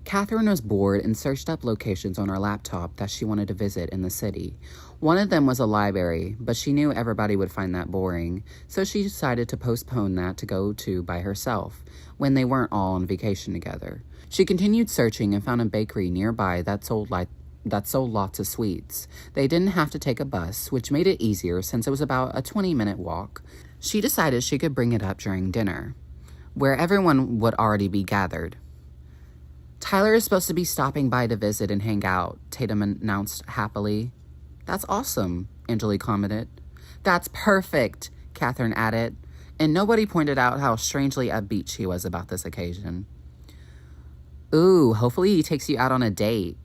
Catherine was bored and searched up locations on her laptop that she wanted to visit in the city. One of them was a library, but she knew everybody would find that boring, so she decided to postpone that to go to by herself when they weren't all on vacation together. She continued searching and found a bakery nearby that sold lots of sweets. They didn't have to take a bus, which made it easier since it was about a 20-minute walk. She decided she could bring it up during dinner, where everyone would already be gathered. Tyler is supposed to be stopping by to visit and hang out, Tatum announced happily. That's awesome, Angeli commented. That's perfect, Catherine added, and nobody pointed out how strangely upbeat she was about this occasion. Ooh, hopefully he takes you out on a date,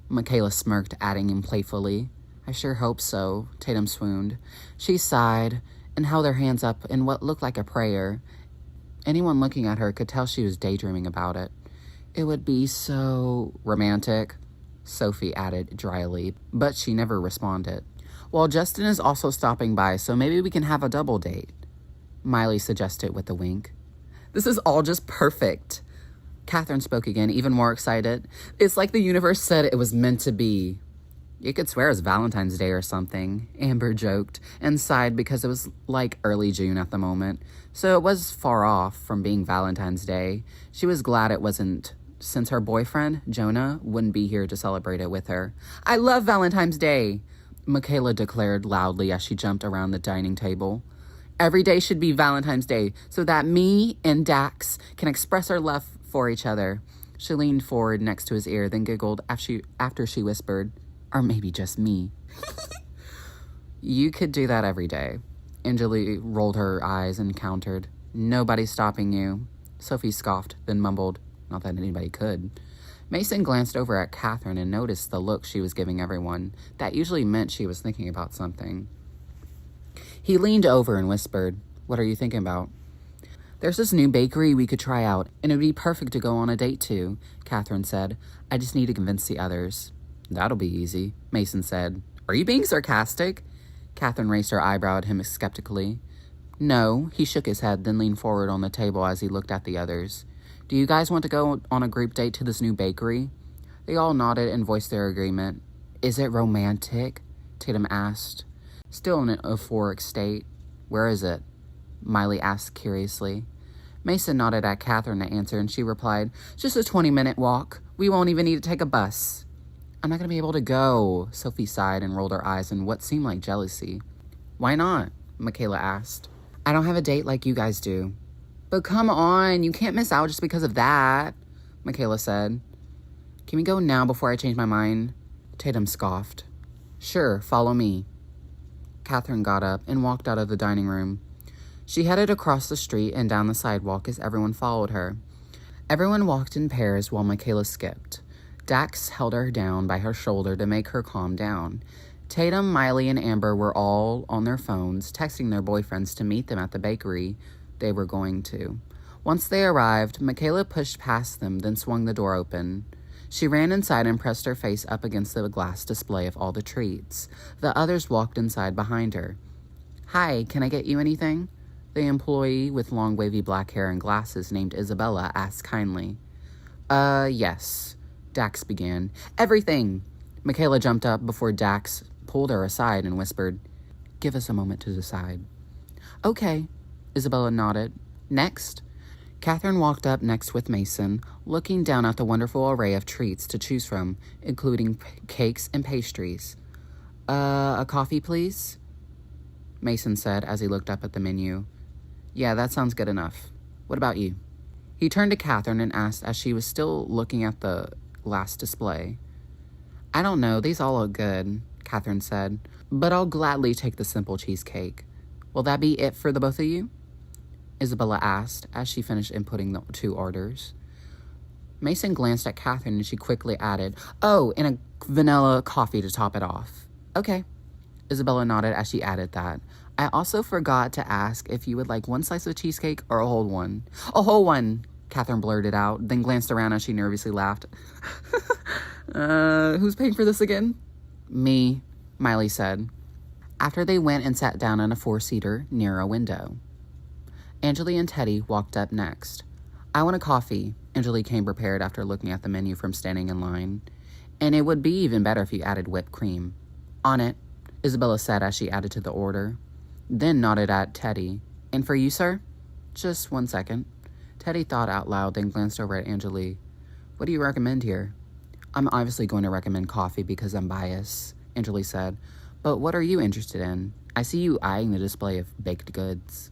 Michaela smirked, adding him playfully. I sure hope so, Tatum swooned. She sighed and held her hands up in what looked like a prayer. Anyone looking at her could tell she was daydreaming about it. It would be so romantic, Sophie added dryly, but she never responded. Well, Justin is also stopping by, so maybe we can have a double date, Miley suggested with a wink. This is all just perfect. Catherine spoke again, even more excited. It's like the universe said it was meant to be. You could swear it's Valentine's Day or something, Amber joked, and sighed because it was like early June at the moment, so it was far off from being Valentine's Day. She was glad it wasn't, since her boyfriend, Jonah, wouldn't be here to celebrate it with her. I love Valentine's Day, Michaela declared loudly as she jumped around the dining table. Every day should be Valentine's Day so that me and Dax can express our love for each other. She leaned forward next to his ear, then giggled after she whispered, or maybe just me. You could do that every day. Angeli rolled her eyes and countered. Nobody's stopping you. Sophie scoffed, then mumbled, not that anybody could. Mason glanced over at Catherine and noticed the look she was giving everyone. That usually meant she was thinking about something. He leaned over and whispered, What are you thinking about? There's this new bakery we could try out, and it would be perfect to go on a date to, Catherine said. I just need to convince the others. That'll be easy, Mason said. Are you being sarcastic? Catherine raised her eyebrow at him skeptically. No, he shook his head, then leaned forward on the table as he looked at the others. Do you guys want to go on a group date to this new bakery? They all nodded and voiced their agreement. Is it romantic? Tatum asked, still in an euphoric state. Where is it? Miley asked curiously. Mason nodded at Catherine to answer, and she replied, Just a 20-minute walk. We won't even need to take a bus. I'm not going to be able to go, Sophie sighed and rolled her eyes in what seemed like jealousy. Why not? Michaela asked. I don't have a date like you guys do. But come on, you can't miss out just because of that, Michaela said. Can we go now before I change my mind? Tatum scoffed. Sure, follow me. Catherine got up and walked out of the dining room. She headed across the street and down the sidewalk as everyone followed her. Everyone walked in pairs while Michaela skipped. Dax held her down by her shoulder to make her calm down. Tatum, Miley, and Amber were all on their phones, texting their boyfriends to meet them at the bakery they were going to. Once they arrived, Michaela pushed past them, then swung the door open. She ran inside and pressed her face up against the glass display of all the treats. The others walked inside behind her. Hi, can I get you anything? The employee with long wavy black hair and glasses named Isabella asked kindly. Yes, Dax began. Everything! Michaela jumped up before Dax pulled her aside and whispered, Give us a moment to decide. Okay, Isabella nodded. Next? Catherine walked up next with Mason, looking down at the wonderful array of treats to choose from, including cakes and pastries. A coffee, please? Mason said as he looked up at the menu. Yeah, that sounds good enough. What about you? He turned to Catherine and asked as she was still looking at the last display. I don't know, these all look good, Catherine said, but I'll gladly take the simple cheesecake. Will that be it for the both of you? Isabella asked as she finished inputting the 2 orders. Mason glanced at Catherine and she quickly added, Oh, and a vanilla coffee to top it off. Okay. Isabella nodded as she added that. I also forgot to ask if you would like 1 slice of cheesecake or a whole one. A whole one, Catherine blurted out, then glanced around as she nervously laughed. Who's paying for this again? Me, Miley said. After they went and sat down in a 4-seater near a window. Angeli and Teddy walked up next. I want a coffee, Angelique came prepared after looking at the menu from standing in line. And it would be even better if you added whipped cream. On it, Isabella said as she added to the order. Then nodded at Teddy. And for you, sir? Just 1 second. Teddy thought out loud, then glanced over at Angelique. What do you recommend here? I'm obviously going to recommend coffee because I'm biased, Angelique said. But what are you interested in? I see you eyeing the display of baked goods.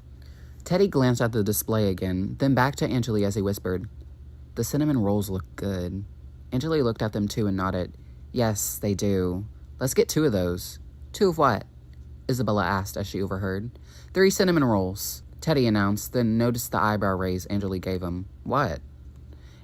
Teddy glanced at the display again, then back to Angelique as he whispered, The cinnamon rolls look good. Angelique looked at them too and nodded. Yes, they do. Let's get 2 of those. 2 of what? Isabella asked as she overheard. 3 cinnamon rolls, Teddy announced, then noticed the eyebrow raise Angelique gave him. What?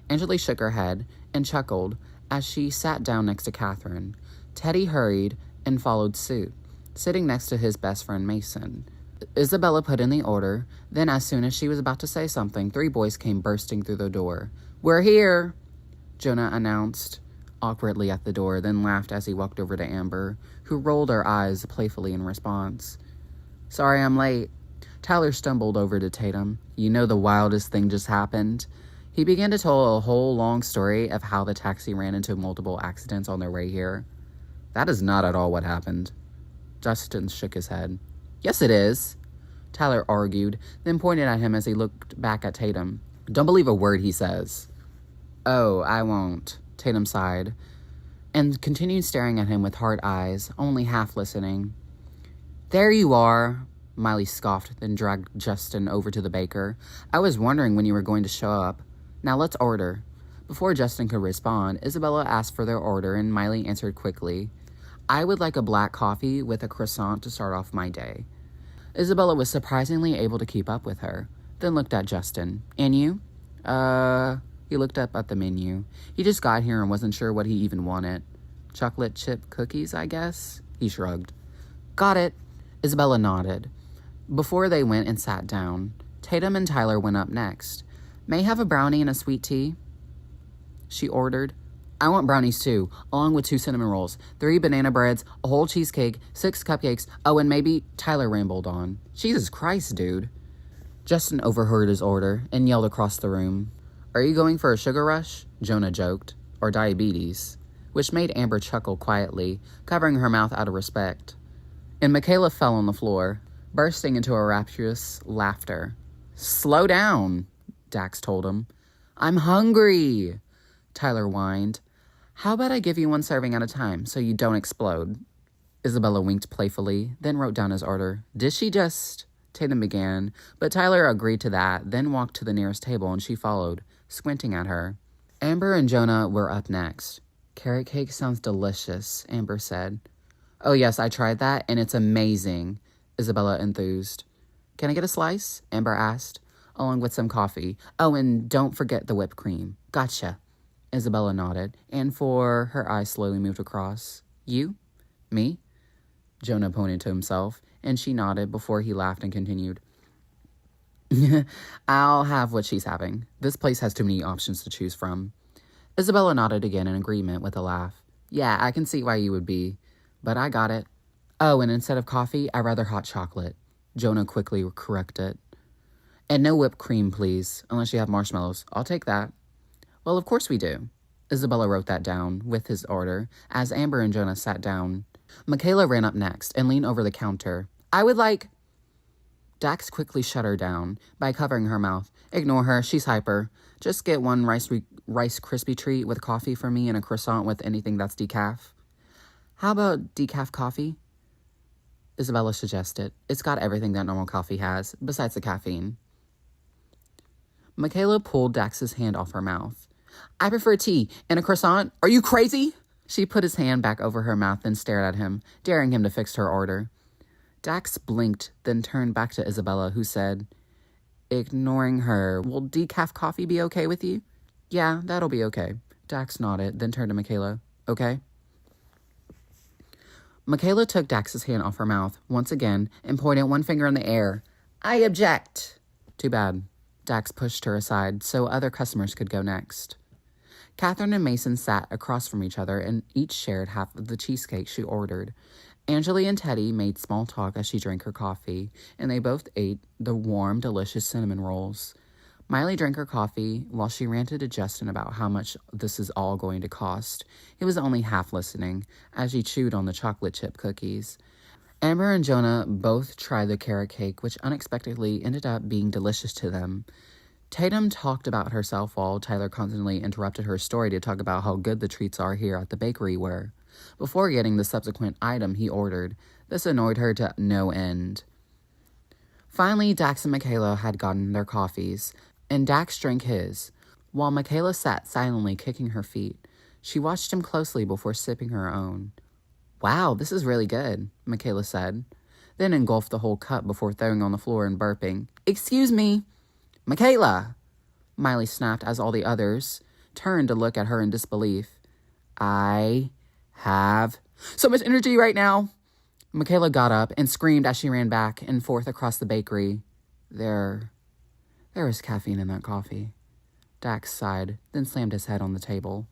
Angelique shook her head and chuckled as she sat down next to Catherine. Teddy hurried and followed suit, sitting next to his best friend Mason. Isabella put in the order, then as soon as she was about to say something, 3 boys came bursting through the door. We're here, Jonah announced awkwardly at the door, then laughed as he walked over to Amber, who rolled her eyes playfully in response. Sorry I'm late. Tyler stumbled over to Tatum. You know the wildest thing just happened? He began to tell a whole long story of how the taxi ran into multiple accidents on their way here. That is not at all what happened. Justin shook his head. Yes, it is, Tyler argued, then pointed at him as he looked back at Tatum. Don't believe a word he says. Oh, I won't, Tatum sighed, and continued staring at him with hard eyes, only half listening. There you are, Miley scoffed, then dragged Justin over to the baker. I was wondering when you were going to show up. Now let's order. Before Justin could respond, Isabella asked for their order, and Miley answered quickly. I would like a black coffee with a croissant to start off my day. Isabella was surprisingly able to keep up with her, then looked at Justin. And you? He looked up at the menu. He just got here and wasn't sure what he even wanted. Chocolate chip cookies, I guess? He shrugged. Got it. Isabella nodded. Before they went and sat down, Tatum and Tyler went up next. May I have a brownie and a sweet tea? She ordered. I want brownies too, along with 2 cinnamon rolls, 3 banana breads, a whole cheesecake, 6 cupcakes, oh, and maybe, Tyler rambled on. Jesus Christ, dude. Justin overheard his order and yelled across the room. Are you going for a sugar rush? Jonah joked. Or diabetes? Which made Amber chuckle quietly, covering her mouth out of respect. And Michaela fell on the floor, bursting into a rapturous laughter. Slow down, Dax told him. I'm hungry, Tyler whined. How about I give you 1 serving at a time so you don't explode? Isabella winked playfully, then wrote down his order. Did she just... Tatum began, but Tyler agreed to that, then walked to the nearest table and she followed, squinting at her. Amber and Jonah were up next. Carrot cake sounds delicious, Amber said. Oh yes, I tried that and it's amazing, Isabella enthused. Can I get a slice? Amber asked, along with some coffee. Oh, and don't forget the whipped cream. Gotcha. Isabella nodded, and her eyes slowly moved across. You? Me? Jonah pointed to himself, and she nodded before he laughed and continued. I'll have what she's having. This place has too many options to choose from. Isabella nodded again in agreement with a laugh. Yeah, I can see why you would be, but I got it. Oh, and instead of coffee, I'd rather hot chocolate. Jonah quickly corrected. And no whipped cream, please, unless you have marshmallows. I'll take that. Well, of course we do. Isabella wrote that down with his order as Amber and Jonah sat down. Michaela ran up next and leaned over the counter. I would like... Dax quickly shut her down by covering her mouth. Ignore her, she's hyper. Just get 1 Rice Krispie treat with coffee for me and a croissant with anything that's decaf. How about decaf coffee? Isabella suggested. It's got everything that normal coffee has, besides the caffeine. Michaela pulled Dax's hand off her mouth. I prefer tea and a croissant. Are you crazy? She put his hand back over her mouth and stared at him, daring him to fix her order. Dax blinked, then turned back to Isabella, who said, ignoring her, will decaf coffee be okay with you? Yeah, that'll be okay. Dax nodded, then turned to Michaela. Okay? Michaela took Dax's hand off her mouth once again and pointed 1 finger in the air. I object. Too bad. Dax pushed her aside so other customers could go next. Catherine and Mason sat across from each other and each shared half of the cheesecake she ordered. Angeli and Teddy made small talk as she drank her coffee, and they both ate the warm, delicious cinnamon rolls. Miley drank her coffee while she ranted to Justin about how much this is all going to cost. He was only half listening as she chewed on the chocolate chip cookies. Amber and Jonah both tried the carrot cake, which unexpectedly ended up being delicious to them. Tatum talked about herself while Tyler constantly interrupted her story to talk about how good the treats are here at the bakery were, before getting the subsequent item he ordered. This annoyed her to no end. Finally, Dax and Michaela had gotten their coffees, and Dax drank his, while Michaela sat silently kicking her feet. She watched him closely before sipping her own. "Wow, this is really good," Michaela said, then engulfed the whole cup before throwing on the floor and burping. "Excuse me, Michaela!" Miley snapped as all the others turned to look at her in disbelief. "I have so much energy right now." Michaela got up and screamed as she ran back and forth across the bakery. There was caffeine in that coffee. Dax sighed, then slammed his head on the table.